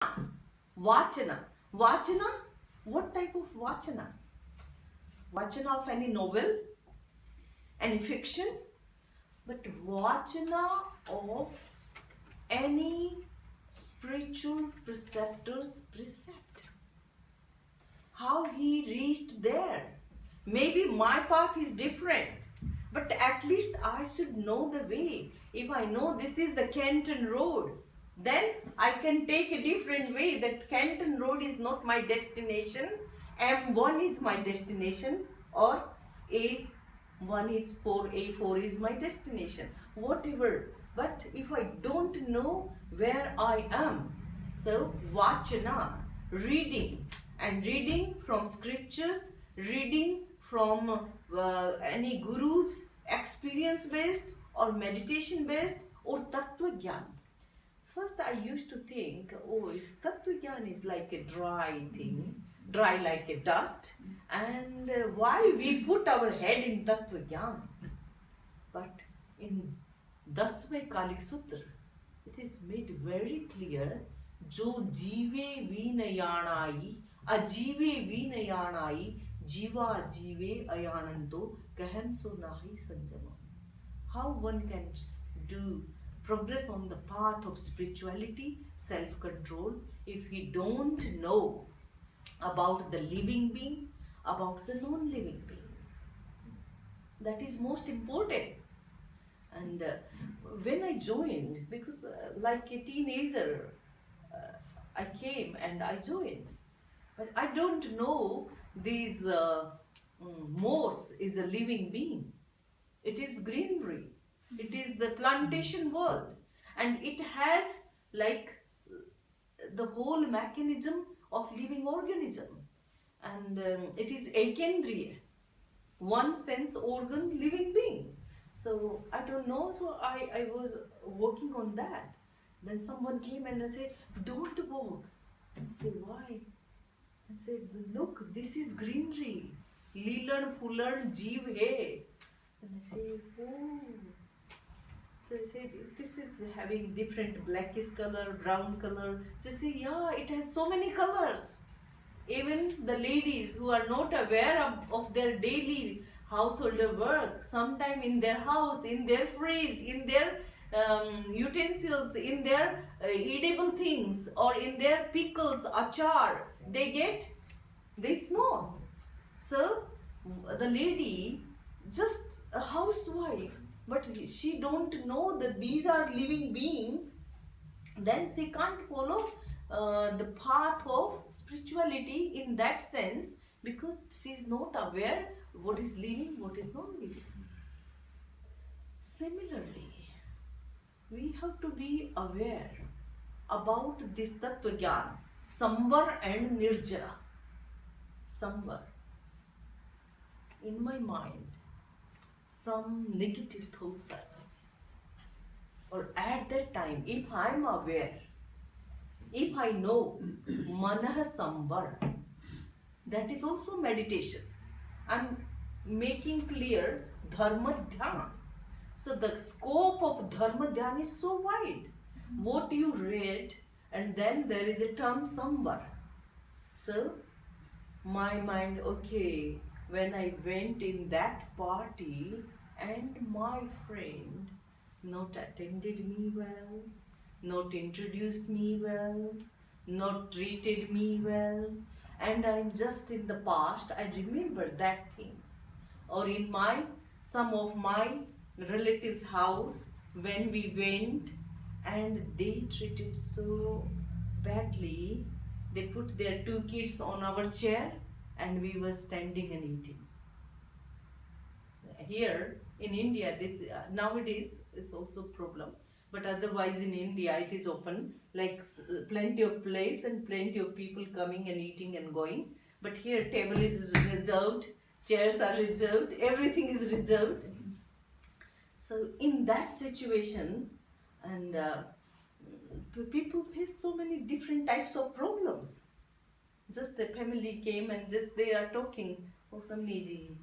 Vachana. Vachana, what type of vachana? Vachana of any novel, any fiction, but vachana of any spiritual preceptor's precept. How he reached there. Maybe my path is different, but at least I should know the way. If I know this is the Kenton Road, then I can take a different way. That Kenton Road is not my destination. M1 is my destination, or A1 is A4 is my destination. Whatever. But if I don't know where I am, so vachana, reading, and reading from scriptures, reading from any guru's experience based or meditation based or tattva gyan. First I used to think, oh, tattva gyan is like a dry thing, dry like a dust, and why we put our head in tattva gyan? But in Dasve Kalik Sutra, it is made very clear, जो जीवे वीनयाणाई अजीवे वीनयाणाई जीवा जीवे अयानंतो कहन सो nahi sanjama. How one can do progress on the path of spirituality, self-control, if he don't know about the living being, about the non-living beings. That is most important. And when I joined, because like a teenager, I came and I joined. But I don't know these moss is a living being. It is greenery. It is the plantation world. And it has like the whole mechanism of living organism. And it is ekendriya, one sense organ living being. So I don't know, so I was working on that. Then someone came and I said, don't walk. And I said, why? And said, look, this is greenery. Leelan, Phulan, Jeev hai. And I said, oh. So I said, this is having different blackish color, brown color. So I said, yeah, it has so many colors. Even the ladies who are not aware of their daily household work, sometime in their house, in their fridge, in their utensils, in their edible things, or in their pickles, achar, they get this nose. So the lady, just a housewife, but she don't know that these are living beings, then she can't follow the path of spirituality in that sense, because she is not aware what is living, what is not living. Similarly, we have to be aware about this Tattva Gyan, Samvar and Nirjara. Samvar. In my mind, some negative thoughts are coming. Or at that time, if I am aware, if I know Manah Samvar, that is also meditation. I am making clear Dharma Dhyana. So the scope of Dharma Dhyana is so wide. What you read, and then there is a term Samvar. So my mind, okay, when I went in that party and my friend not attended me well, not introduced me well, not treated me well, and I'm just in the past, I remember that things. Or in some of my relatives' house, when we went and they treated so badly, they put their 2 kids on our chair and we were standing and eating. Here in India, this nowadays is also a problem. But otherwise in India it is open, like plenty of place and plenty of people coming and eating and going. But here table is reserved, chairs are reserved, everything is reserved. So in that situation, and people face so many different types of problems. Just a family came and just they are talking, oh Samani ji,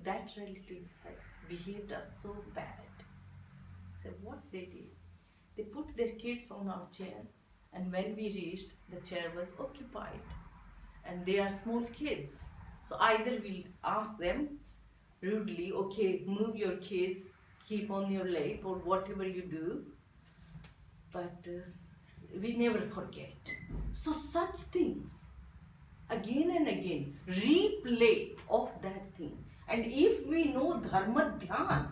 that relative has behaved us so bad. So what they did, they put their kids on our chair And when we reached, the chair was occupied. And they are small kids. So either we'll ask them rudely, okay, move your kids, keep on your lap or whatever you do. But we never forget. So such things, again and again, replay of that thing. And if we know Dharma Dhyana,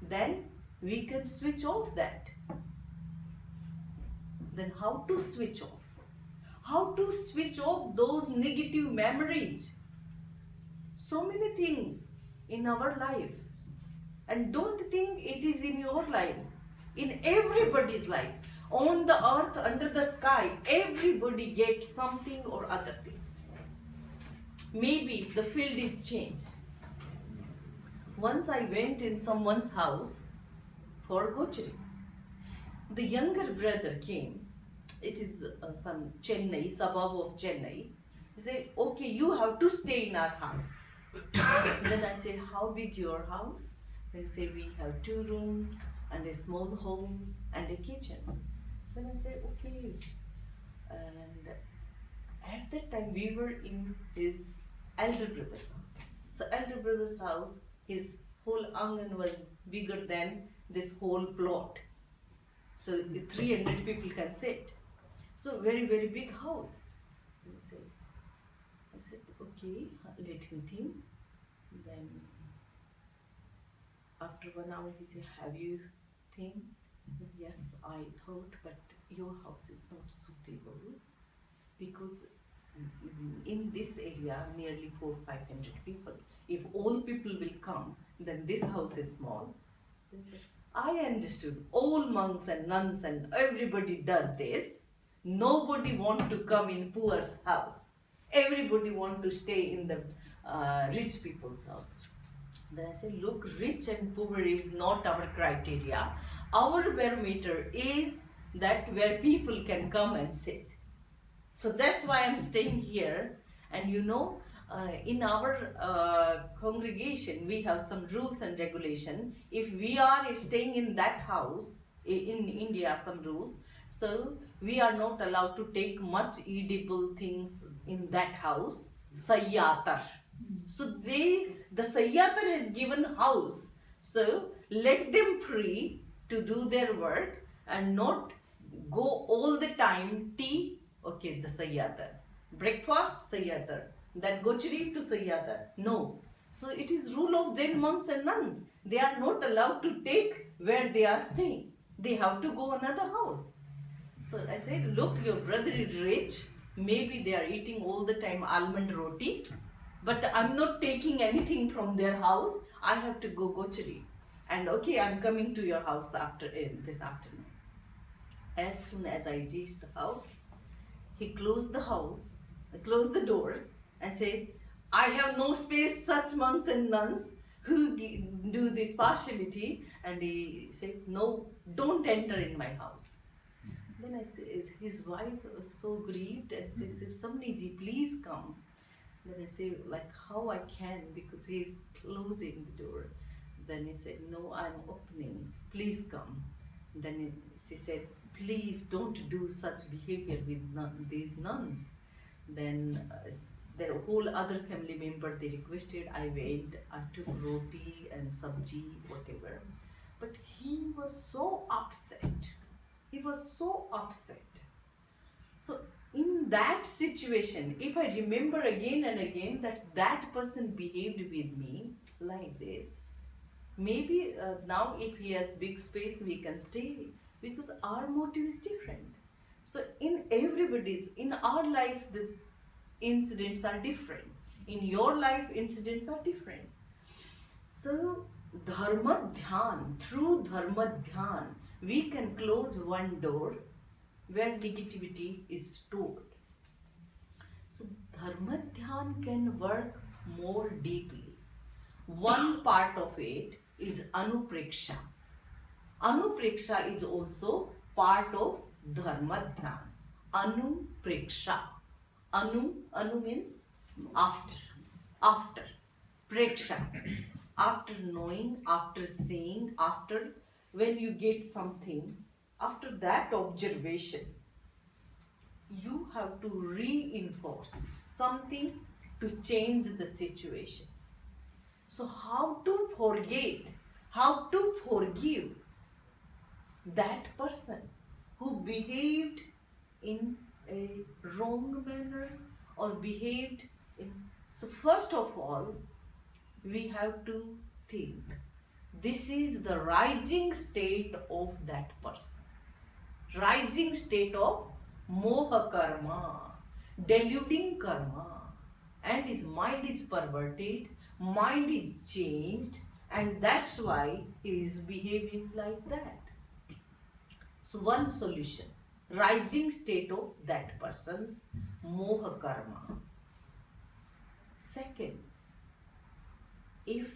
then we can switch off that. Then how to switch off? How to switch off those negative memories? So many things in our life. And don't think it is in your life. In everybody's life. On the earth, under the sky, everybody gets something or other thing. Maybe the field is changed. Once I went in someone's house for gochari. The younger brother came. It is some Chennai, suburb of Chennai. He said, okay, you have to stay in our house. Then I said, how big your house? They say, we have 2 rooms and a small home and a kitchen. Then I said, okay. And at that time, we were in his elder brother's house. So elder brother's house, his whole angan was bigger than this whole plot. So 300 people can sit. So very, very big house. I said, okay, let him think. Then after 1 hour he said, have you think? Yes, I thought, but your house is not suitable because in this area nearly 400-500 people. If all people will come, then this house is small. Then said, I understood. All monks and nuns and everybody does this. Nobody want to come in poor's house. Everybody want to stay in the rich people's house. Then I said, look, rich and poor is not our criteria. Our barometer is that where people can come and sit. So that's why I'm staying here. And you know, in our congregation, we have some rules and regulation. If we are staying in that house, in India, some rules. So we are not allowed to take much edible things in that house. Sayyatar. So the Sayyatar has given house. So let them free to do their work and not go all the time tea. Okay, the Sayyatar. Breakfast, Sayyatar. Then gochari to Sayyatar. No. So it is rule of Jain monks and nuns. They are not allowed to take where they are staying. They have to go another house. So I said, look, your brother is rich. Maybe they are eating all the time almond roti. But I'm not taking anything from their house. I have to go gochari. And okay, I'm coming to your house after this afternoon. As soon as I reached the house, he closed the house, closed the door and said, I have no space, such monks and nuns who do this partiality. And he said, no, don't enter in my house. Then I said, his wife was so grieved and says, Samani ji, please come. Then I say, like, how I can, because he is closing the door. Then he said, no, I'm opening, please come. Then she said, please don't do such behavior with these nuns. Then their whole other family member, they requested, I went, I took roti and sabji, whatever. But he was so upset. He was so upset. So in that situation, if I remember again and again that person behaved with me like this, maybe now if he has big space, we can stay, because our motive is different. So in our life, the incidents are different. In your life, incidents are different. So Dharma Dhyana, through Dharma Dhyana, we can close one door where negativity is stored. So Dharma Dhyana can work more deeply. One part of it is Anupreksha. Anupreksha is also part of Dharma Dhyana. Anupreksha. Anu means after. Preksha. After knowing, after seeing, after when you get something, after that observation. have to reinforce something to change the situation. So how to forget, how to forgive that person who behaved in a wrong manner or behaved in... So first of all, we have to think, this is the rising state of that person. Rising state of moha karma, deluding karma, and his mind is perverted, mind is changed, and that's why he is behaving like that. So one solution, rising state of that person's moha karma. Second, if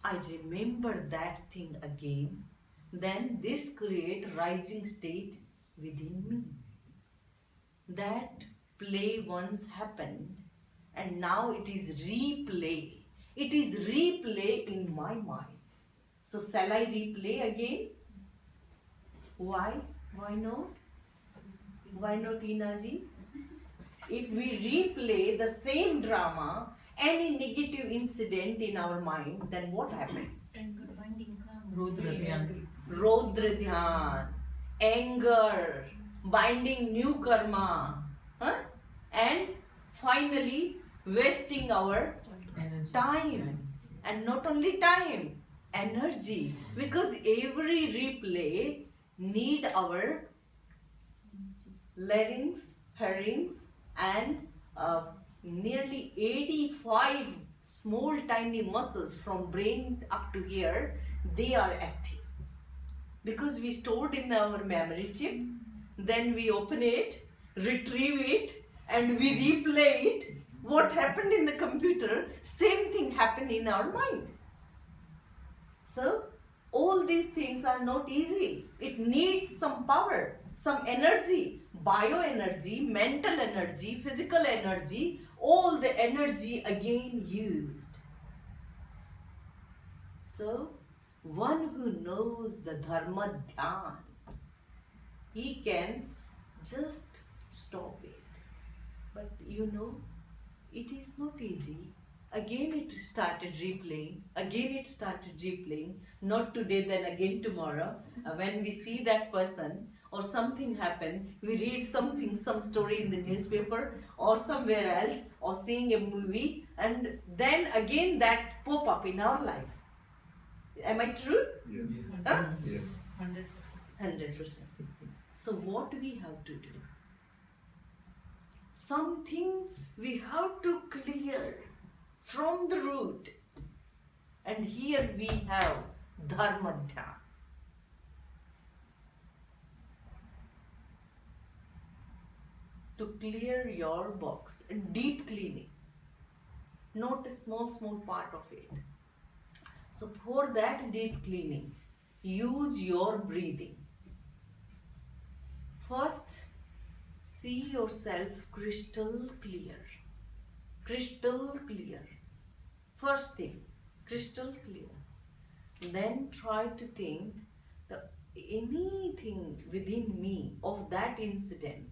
I remember that thing again, then this create rising state within me. That play once happened and now it is replay. It is replay in my mind. So shall I replay again? Why? Why not? Why not, Inaji? If we replay the same drama, any negative incident in our mind, then what happened? Rudra Dhyan. Rodra Dhyan, anger, binding new karma, and finally wasting our Energy. time. And not only time, energy. Because every replay need our larynx, pharynx, and nearly 85 small tiny muscles from brain up to here, they are active. Because we stored in our memory chip, then we open it, retrieve it, and we replay it. What happened in the computer, same thing happened in our mind. So, all these things are not easy. It needs some power, some energy, bioenergy, mental energy, physical energy, all the energy again used. So, one who knows the Dharma Dhyana, he can just stop it. But you know, it is not easy. Again it started replaying, again it started replaying, not today then again tomorrow. When we see that person or something happen, we read something, some story in the newspaper or somewhere else or seeing a movie, and then again that pop up in our life. Am I true? Yes. Huh? Yes. 100%. 100%. So what we have to do? Something we have to clear from the root. And here we have Dharma Dhyana. To clear your box, and deep cleaning. Not a small part of it. So for that deep cleaning, use your breathing. First, see yourself crystal clear. Crystal clear. First thing, crystal clear. Then try to think anything within me of that incident,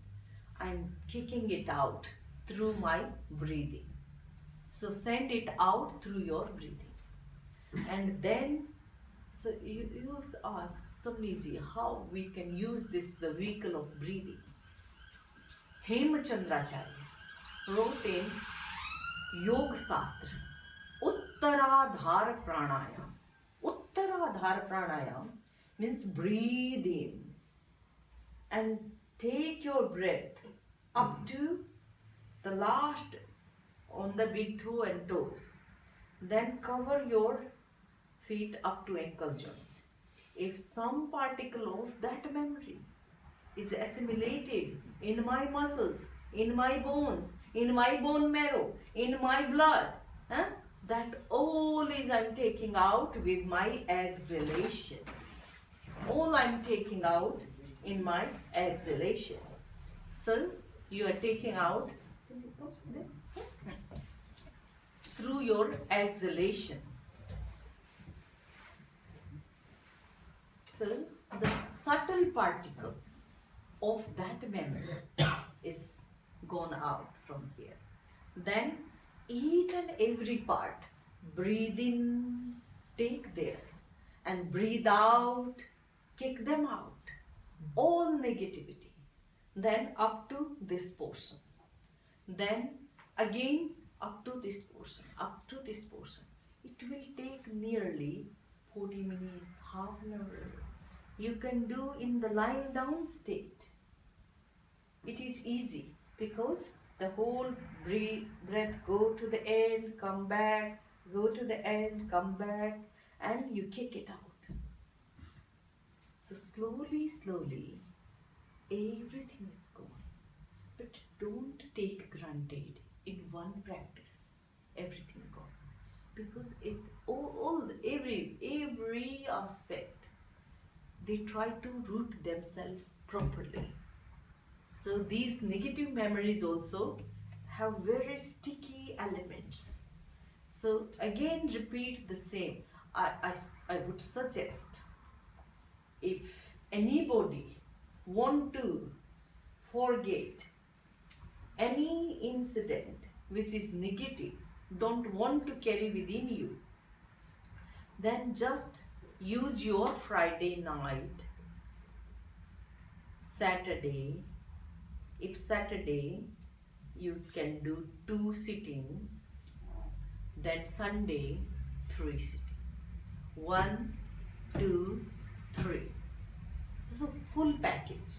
I'm kicking it out through my breathing. So send it out through your breathing. And then, so you will ask, Samani, how we can use this, the vehicle of breathing. Hemachandracharya wrote in Yoga Shastra, Uttaradhara Pranayam. Uttaradhara Pranayam means breathe in and take your breath up to the last on the big toe and toes. Then cover your feet up to ankle joint. If some particle of that memory is assimilated in my muscles, in my bones, in my bone marrow, in my blood, that all is I'm taking out with my exhalation. All I'm taking out in my exhalation. So you are taking out through your exhalation. So the subtle particles of that memory is out from here. Then each and every part, breathe in, take there, and breathe out, kick them out. All negativity. Then up to this portion. Then again up to this portion, up to this portion. It will take nearly 40 minutes, half an hour. You can do in the lying down state. It is easy because the whole breath go to the end, come back, go to the end, come back, and you kick it out. So slowly, slowly, everything is gone. But don't take granted in one practice, everything gone. Because every aspect, they try to root themselves properly. So these negative memories also have very sticky elements. So again repeat the same. I would suggest, if anybody want to forget any incident which is negative, don't want to carry within you, then just use your Friday night, Saturday. If Saturday you can do 2 sittings, then Sunday 3 sittings. 1, 2, 3. So full package.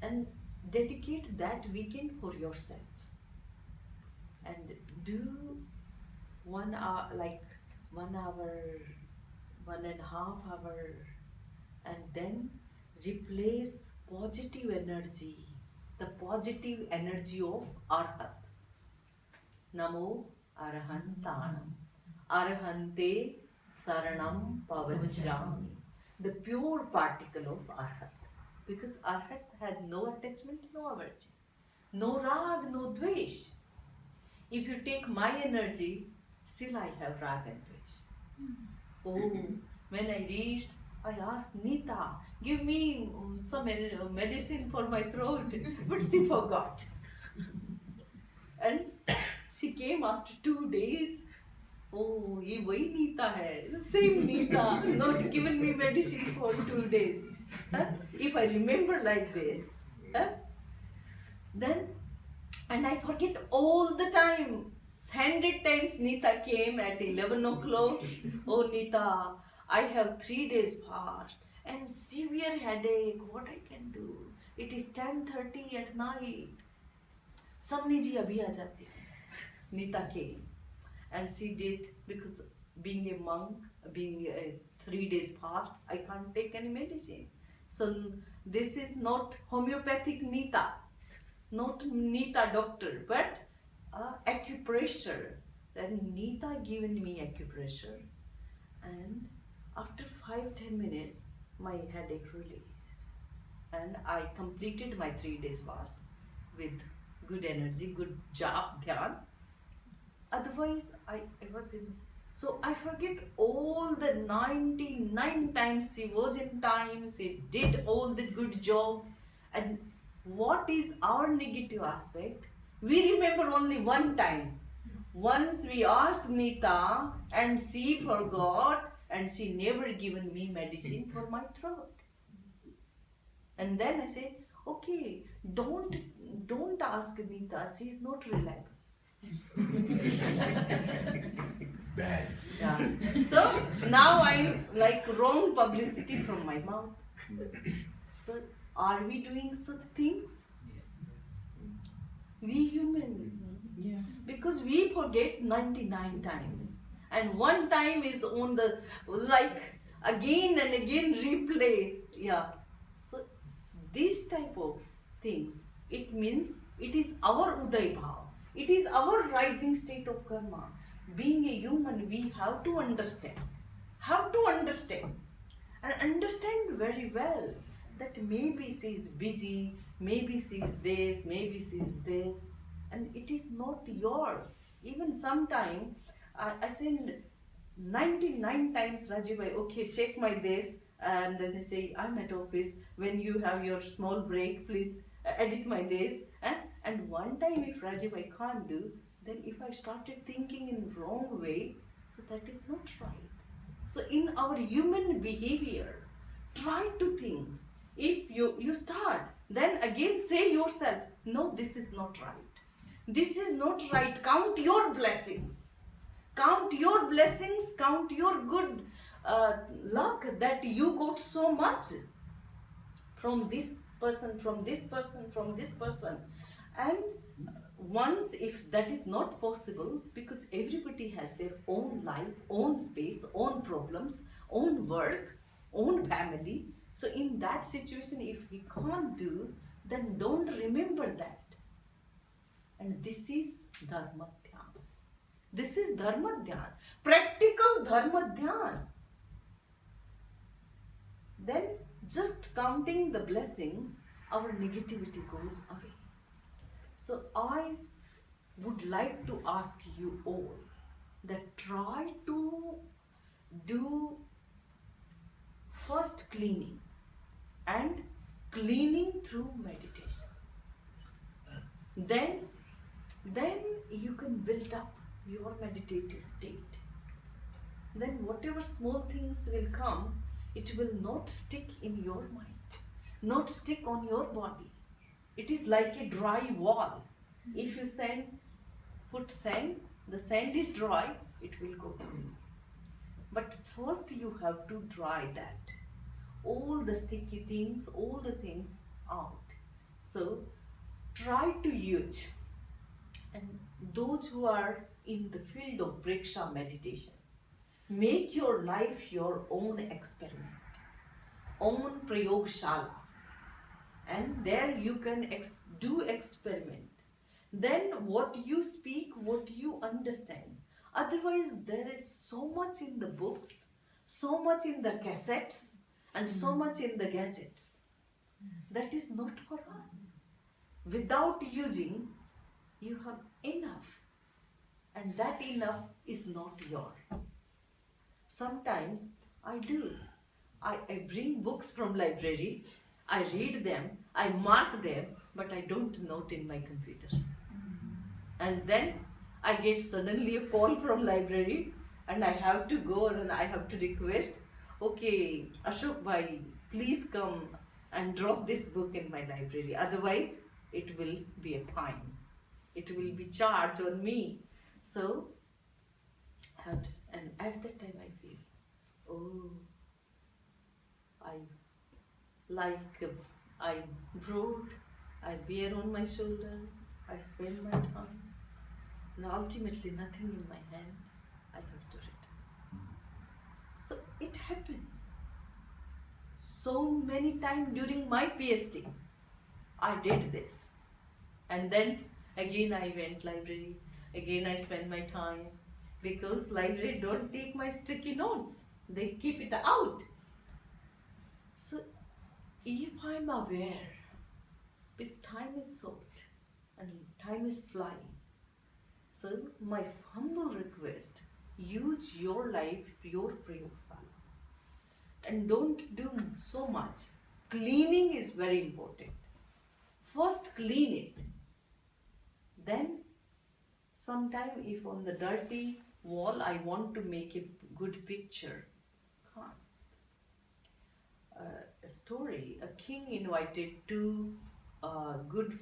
And dedicate that weekend for yourself. And do 1 hour, like 1 hour, 1.5 hour, and then replace positive energy, the positive energy of Arhat. Namo Arahantanam. Arahante Saranam Pavajami. The pure particle of Arhat. Because Arhat had no attachment, no aversion, no rag, no dvesh. If you take my energy, still I have rag and dvesh. Oh, when I reached, I asked Nita, give me some medicine for my throat, but she forgot. And she came after 2 days. Oh, ye wahi Nita hai, same Nita, not given me medicine for 2 days. Huh? If I remember like this, huh? Then, and I forget all the time. 100 times Nita came at 11 o'clock. Oh Nita, I have 3 days fast and severe headache. What I can do? It is 10:30 at night. Samani ji abhi aa jati. Nita came and she did, because being a monk, being a 3 days fast, I can't take any medicine. So this is not homeopathic Nita, not Nita doctor, but acupressure. Then Nita given me acupressure, and after 5-10 minutes my headache released, and I completed my 3 days fast with good energy, good jap dhyan. Otherwise I was in, so I forget all the 99 times she was in time, she did all the good job. And what is our negative aspect? We remember only one time. Once we asked Nita and she forgot, and she never given me medicine for my throat. And then I say, okay, don't ask Nita, she is not reliable. Bad. Yeah. So now I'm like wrong publicity from my mouth. So are we doing such things? We human. Yeah. Because we forget 99 times. And one time is on the, like, again and again replay. Yeah. So this type of things, it means it is our Uday Bhav. It is our rising state of karma. Being a human, we have to understand. How to understand? And understand very well that maybe she is busy, maybe she is this, maybe she is this. And it is not your. Even sometime, I send 99 times, Rajibhai, okay, check my this. And then they say, I'm at office. When you have your small break, please edit my this. And And one time if Rajiv I can't do, then if I started thinking in wrong way, so that is not right. So in our human behavior, try to think. If you start, then again say yourself, no, this is not right. This is not right. Count your blessings. Count your blessings, count your good luck that you got so much from this person, from this person, from this person. And once if that is not possible, because everybody has their own life, own space, own problems, own work, own family. So in that situation, if we can't do, then don't remember that. And this is Dharma Dhyana. This is Dharma Dhyana. Practical Dharma Dhyana. Then just counting the blessings, our negativity goes away. So I would like to ask you all that try to do first cleaning and cleaning through meditation. Then you can build up your meditative state. Then whatever small things will come, it will not stick in your mind, not stick on your body. It is like a dry wall. If you put sand, the sand is dry, it will go down. But first you have to dry that. All the sticky things, all the things out. So try to use. And those who are in the field of Briksha meditation, make your life your own experiment, own Prayogshala. And there you can do experiment. Then what you speak, what you understand. Otherwise there is so much in the books, so much in the cassettes, and so much in the gadgets. That is not for us. Without using, you have enough. And that enough is not yours. Sometimes I do. I bring books from library, I read them, I mark them, but I don't note in my computer. And then I get suddenly a call from library and I have to go and I have to request, okay, Ashok bhai, please come and drop this book in my library. Otherwise, it will be a fine. It will be charged on me. So, and at that time I feel, oh, I brought, I bear on my shoulder, I spend my time, and ultimately nothing in my hand, I have to return. So it happens. So many times during my PhD, I did this. And then again I went library, again I spend my time, because library don't take my sticky notes, they keep it out. So if I'm aware, because time is short and time is flying, so my humble request, use your life, your Prayogsala. And don't do so much. Cleaning is very important. First clean it. Then sometime if on the dirty wall I want to make a good picture, can't. A story, a king invited two good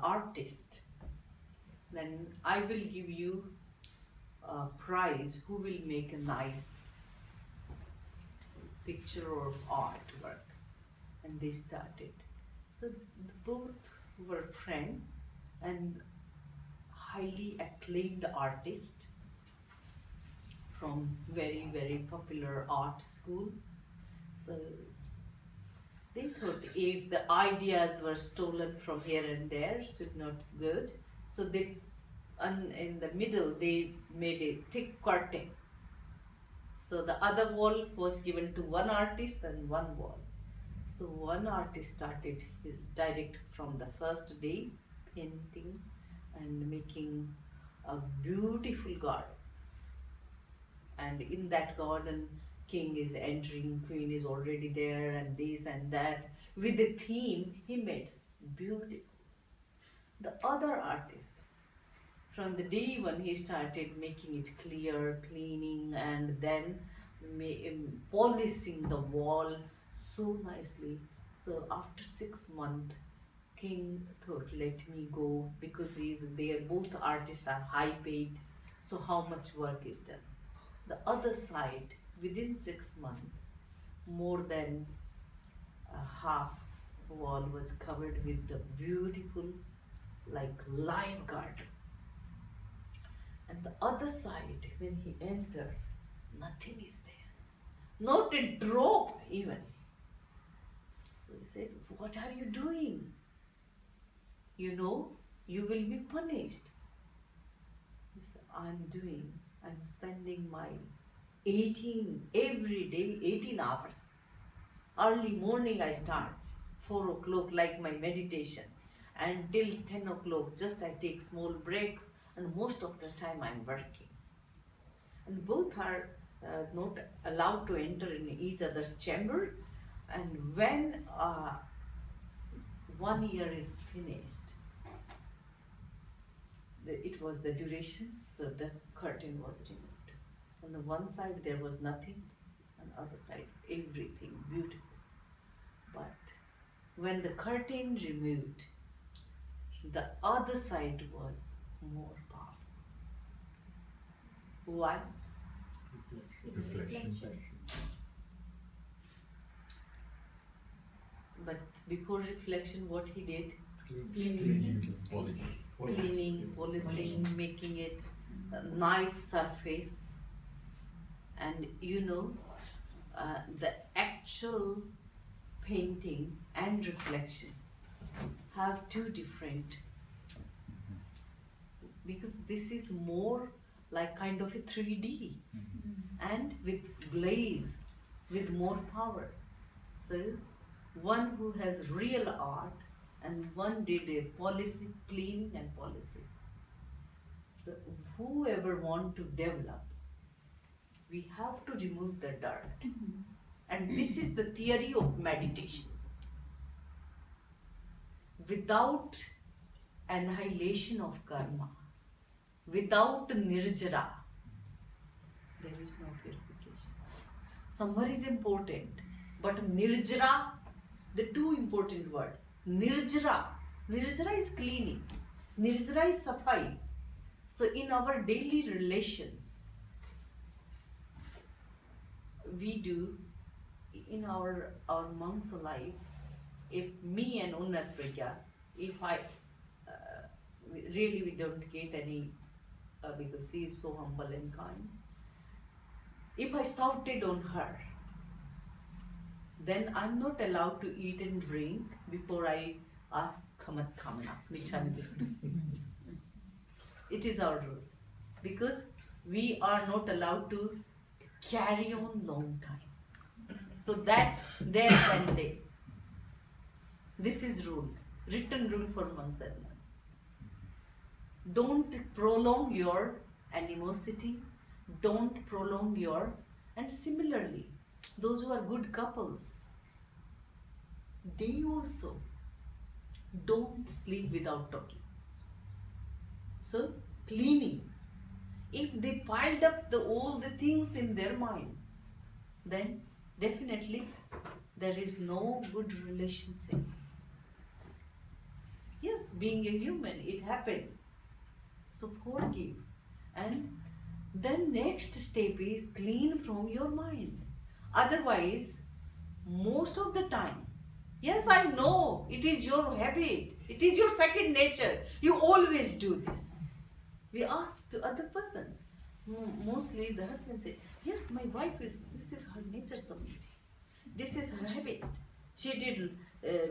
artists. Then I will give you a prize who will make a nice picture or artwork. And they started. So both were friends and highly acclaimed artists from very, very popular art school. So they thought if the ideas were stolen from here and there, should not be good. So they, in the middle, they made a thick curtain. So the other wall was given to one artist and one wall. So one artist started his direct from the first day, painting and making a beautiful garden. And in that garden, king is entering, queen is already there, and this and that. With the theme, he made beautiful. The other artist, from the day when he started making it clear, cleaning, and then polishing the wall so nicely. So after 6 months, King thought, let me go, because they are both artists are high paid. So how much work is done? The other side, within 6 months, more than half wall was covered with the beautiful, like live garden. And the other side, when he entered, nothing is there, not a drop even. So he said, what are you doing? You know, you will be punished. He said, I'm spending my 18 hours. Early morning I start, 4 o'clock like my meditation. And till 10 o'clock, just I take small breaks, and most of the time I'm working. And both are not allowed to enter in each other's chamber. And when 1 year is finished, it was the duration, so the curtain was removed. On the one side there was nothing, on the other side everything beautiful. But when the curtain removed, the other side was more powerful. Why? Reflection. But before reflection, what he did? Cleaning, polish. Cleaning, polishing, making it a nice surface. And you know, the actual painting and reflection have two different, because this is more like kind of a 3D and with glaze, with more power. So one who has real art and one did a polishing, cleaning and polishing. So whoever want to develop, we have to remove the dirt. And this is the theory of meditation. Without annihilation of karma, without nirjara, there is no purification. Samvar is important, but nirjara, the two important words. Nirjara is cleaning, nirjara is safai. So in our daily relations, we do, in our monks' life, if me and Unnat Pragya, if I, we don't get any, because she is so humble and kind. If I shouted on her, then I'm not allowed to eat and drink before I ask Khamat Khamna, Michami. It is our rule. Because we are not allowed to carry on long time. So that, there and there. This is rule, written rule for monks and nuns. Don't prolong your animosity, don't prolong your, and similarly, those who are good couples, they also don't sleep without talking. So, cleaning. If they piled up all the things in their mind, then definitely there is no good relationship. Yes, being a human, it happened. So forgive. And then next step is clean from your mind. Otherwise, most of the time, yes, I know it is your habit, it is your second nature, you always do this. We ask the other person. Mostly the husband say, yes, my wife this is her nature, Samani. This is her habit. She did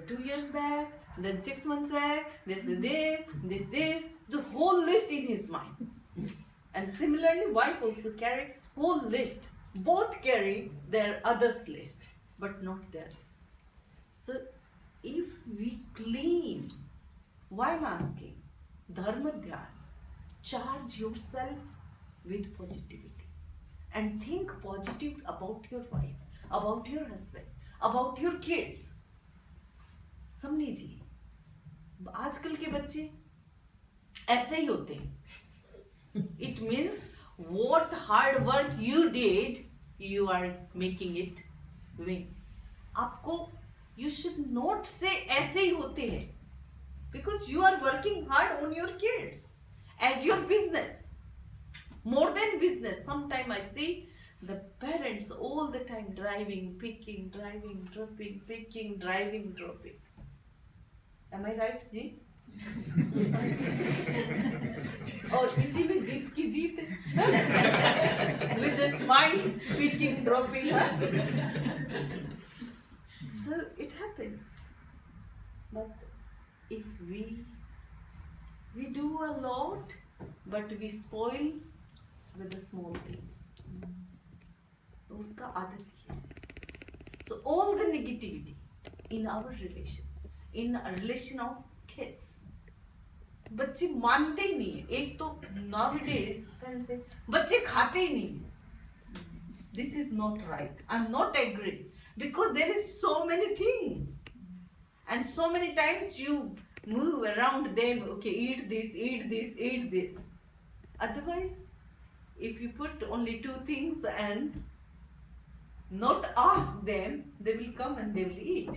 2 years back, then 6 months back, this, the whole list in his mind. And similarly, wife also carry whole list. Both carry their others list, but not their list. So, if we clean, why I'm asking? Dharma Dhyana. Charge yourself with positivity and think positive about your wife, about your husband, about your kids. समझी जी, आजकल के बच्चे ऐसे ही होते हैं. It means what hard work you did, you are making it win. आपको you should not say ऐसे ही होते हैं, because you are working hard on your kids as your business. More than business, sometimes I see the parents all the time driving, picking, driving, dropping, picking, driving, dropping. Am I right, जी? और इसी में जीत की जीत है. With a smile, picking, dropping. So it happens. But if we do a lot, but we spoil with a small thing. तो उसका आदत ही है. So all the negativity in our relation, in a relation of kids, बच्चे मानते ही नहीं है. एक तो nowadays parents say बच्चे खाते ही नहीं है. This is not right. I'm not agree, because there is so many things, and so many times you move around them. Okay, eat this, eat this, eat this. Otherwise, if you put only two things and not ask them, they will come and they will eat.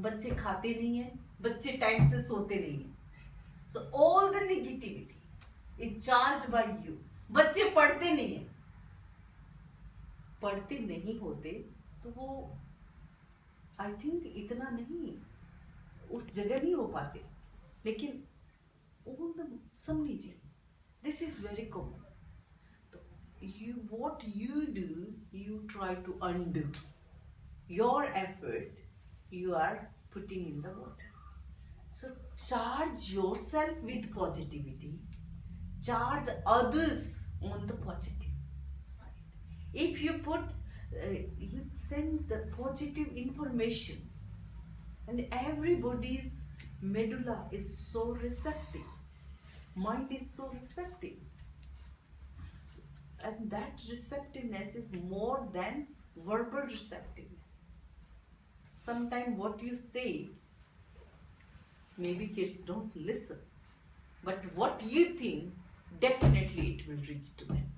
बच्चे खाते नहीं हैं, बच्चे time से सोते नहीं हैं. So all the negativity is charged by you. बच्चे पढ़ते नहीं हैं. पढ़ते नहीं होते तो वो I think इतना नहीं उस जगह नहीं हो पाते. लेकिन all the समझ लीजिए, this is very common. What you do, you try to undo. Your effort, you are putting in the water. So charge yourself with positivity. Charge others on the positive side. If you you send the positive information, and everybody's medulla is so receptive. Mind is so receptive. And that receptiveness is more than verbal receptiveness. Sometimes what you say, maybe kids don't listen, but what you think, definitely it will reach to them.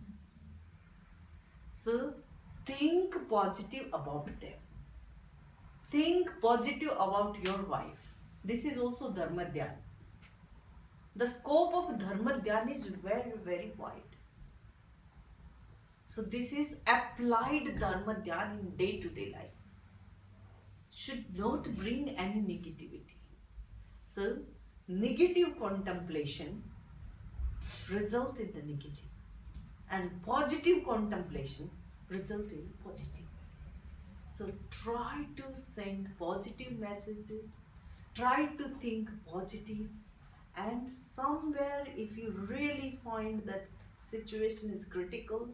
So think positive about them. Think positive about your wife. This is also Dharma Dhyana. The scope of Dharma Dhyana is very, very wide. So this is applied Dharma Dhyana in day-to-day life. Should not bring any negativity. So negative contemplation result in the negative, and positive contemplation result in positive. So try to send positive messages, try to think positive, and somewhere if you really find that situation is critical,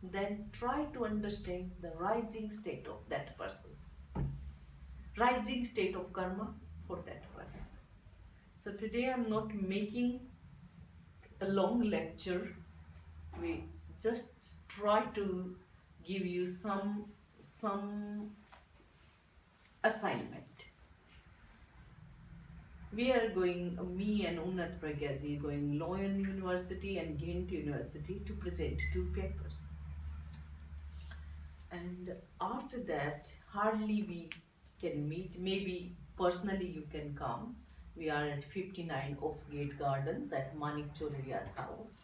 then try to understand the rising state of that person's, rising state of karma for that person. So today I'm not making a long lecture. We just try to give you some assignment. We are going, me and Unnat Pragyaji, going Loyon University and Ghent University to present 2 papers. And after that, hardly we can meet. Maybe personally you can come. We are at 59 Oxgate Gardens at Manik Choreria's house.